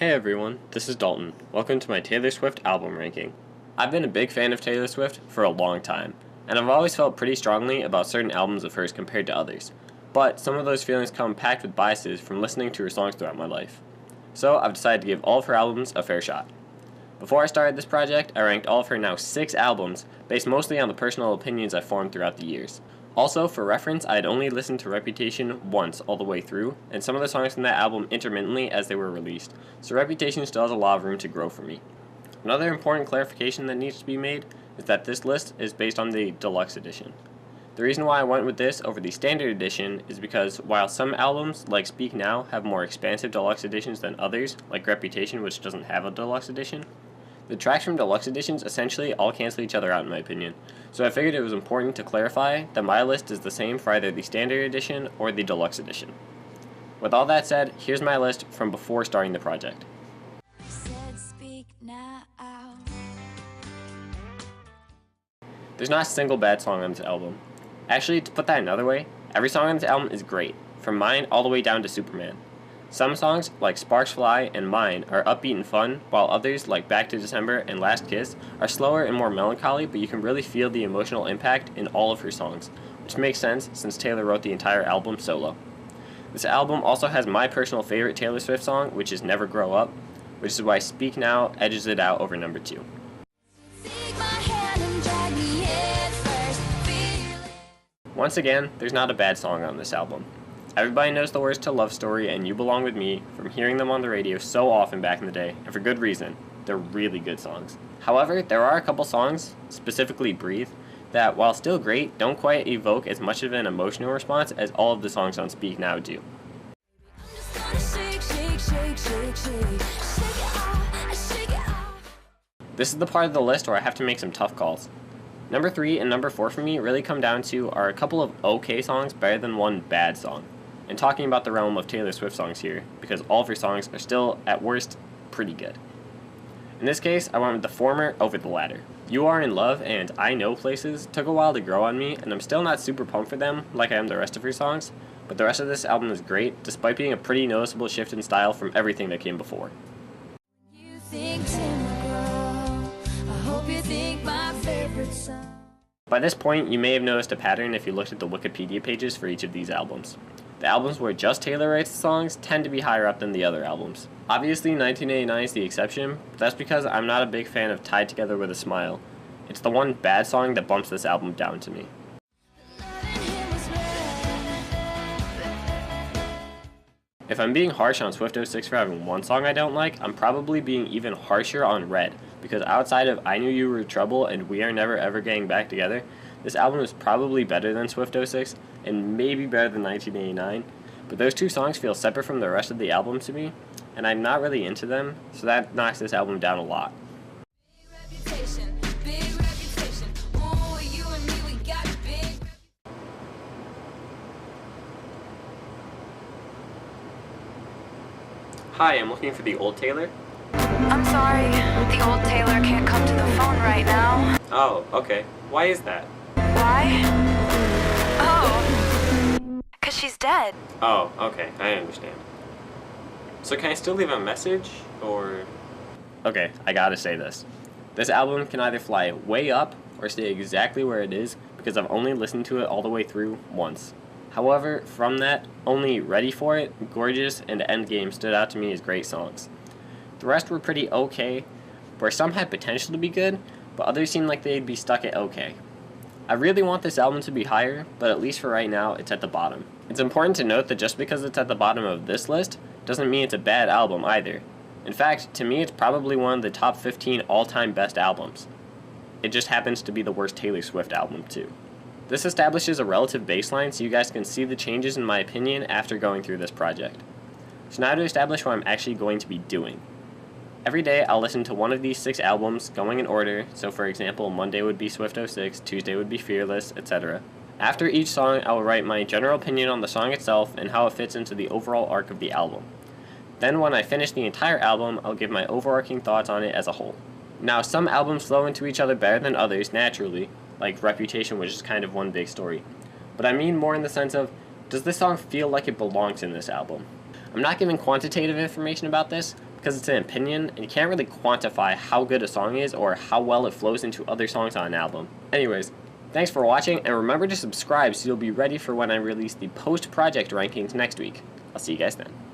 Hey everyone, this is Dalton. Welcome to my Taylor Swift album ranking. I've been a big fan of Taylor Swift for a long time, and I've always felt pretty strongly about certain albums of hers compared to others, but some of those feelings come packed with biases from listening to her songs throughout my life. So I've decided to give all of her albums a fair shot. Before I started this project, I ranked all of her now 6 albums based mostly on the personal opinions I formed throughout the years. Also, for reference, I had only listened to Reputation once all the way through, and some of the songs from that album intermittently as they were released, so Reputation still has a lot of room to grow for me. Another important clarification that needs to be made is that this list is based on the deluxe edition. The reason why I went with this over the standard edition is because while some albums, like Speak Now, have more expansive deluxe editions than others, like Reputation, which doesn't have a deluxe edition, the tracks from deluxe editions essentially all cancel each other out in my opinion, so I figured it was important to clarify that my list is the same for either the standard edition or the deluxe edition. With all that said, here's my list from before starting the project. There's not a single bad song on this album. Actually, to put that another way, every song on this album is great, from Mine all the way down to Superman. Some songs, like Sparks Fly and Mine, are upbeat and fun, while others, like Back to December and Last Kiss, are slower and more melancholy, but you can really feel the emotional impact in all of her songs, which makes sense since Taylor wrote the entire album solo. This album also has my personal favorite Taylor Swift song, which is Never Grow Up, which is why Speak Now edges it out over number 2. Once again, there's not a bad song on this album. Everybody knows the words to Love Story and You Belong With Me from hearing them on the radio so often back in the day, and for good reason. They're really good songs. However, there are a couple songs, specifically Breathe, that while still great, don't quite evoke as much of an emotional response as all of the songs on Speak Now do. This is the part of the list where I have to make some tough calls. Number 3 and number 4 for me really come down to are a couple of okay songs better than one bad song. And talking about the realm of Taylor Swift songs here, because all of her songs are still, at worst, pretty good. In this case, I went with the former over the latter. You Are In Love and I Know Places took a while to grow on me, and I'm still not super pumped for them like I am the rest of her songs, but the rest of this album is great, despite being a pretty noticeable shift in style from everything that came before. By this point, you may have noticed a pattern if you looked at the Wikipedia pages for each of these albums. The albums where just Taylor writes the songs tend to be higher up than the other albums. Obviously, 1989 is the exception, but that's because I'm not a big fan of Tied Together With a Smile. It's the one bad song that bumps this album down to me. If I'm being harsh on Swift06 for having one song I don't like, I'm probably being even harsher on Red, because outside of I Knew You Were Trouble and We Are Never Ever Getting Back Together, this album is probably better than Swift06, and maybe better than 1989, but those two songs feel separate from the rest of the album to me, and I'm not really into them, so that knocks this album down a lot. Hi, I'm looking for the old Taylor. I'm sorry, the old Taylor can't come to the phone right now. Oh, okay. Why is that? Why? Oh, 'cause she's dead. Oh, okay, I understand. So can I still leave a message, or...? Okay, I gotta say this. This album can either fly way up or stay exactly where it is because I've only listened to it all the way through once. However, from that, only Ready For It, Gorgeous, and Endgame stood out to me as great songs. The rest were pretty okay, where some had potential to be good, but others seemed like they'd be stuck at okay. I really want this album to be higher, but at least for right now, it's at the bottom. It's important to note that just because it's at the bottom of this list, doesn't mean it's a bad album either. In fact, to me it's probably one of the top 15 all-time best albums. It just happens to be the worst Taylor Swift album too. This establishes a relative baseline so you guys can see the changes in my opinion after going through this project. So now to establish what I'm actually going to be doing. Every day I'll listen to one of these 6 albums going in order, so for example Monday would be Swift06, Tuesday would be Fearless, etc. After each song I will write my general opinion on the song itself and how it fits into the overall arc of the album. Then when I finish the entire album, I'll give my overarching thoughts on it as a whole. Now some albums flow into each other better than others naturally, like Reputation, which is kind of one big story. But I mean more in the sense of, does this song feel like it belongs in this album? I'm not giving quantitative information about this, because it's an opinion and you can't really quantify how good a song is or how well it flows into other songs on an album. Anyways, thanks for watching, and remember to subscribe so you'll be ready for when I release the post-project rankings next week. I'll see you guys then.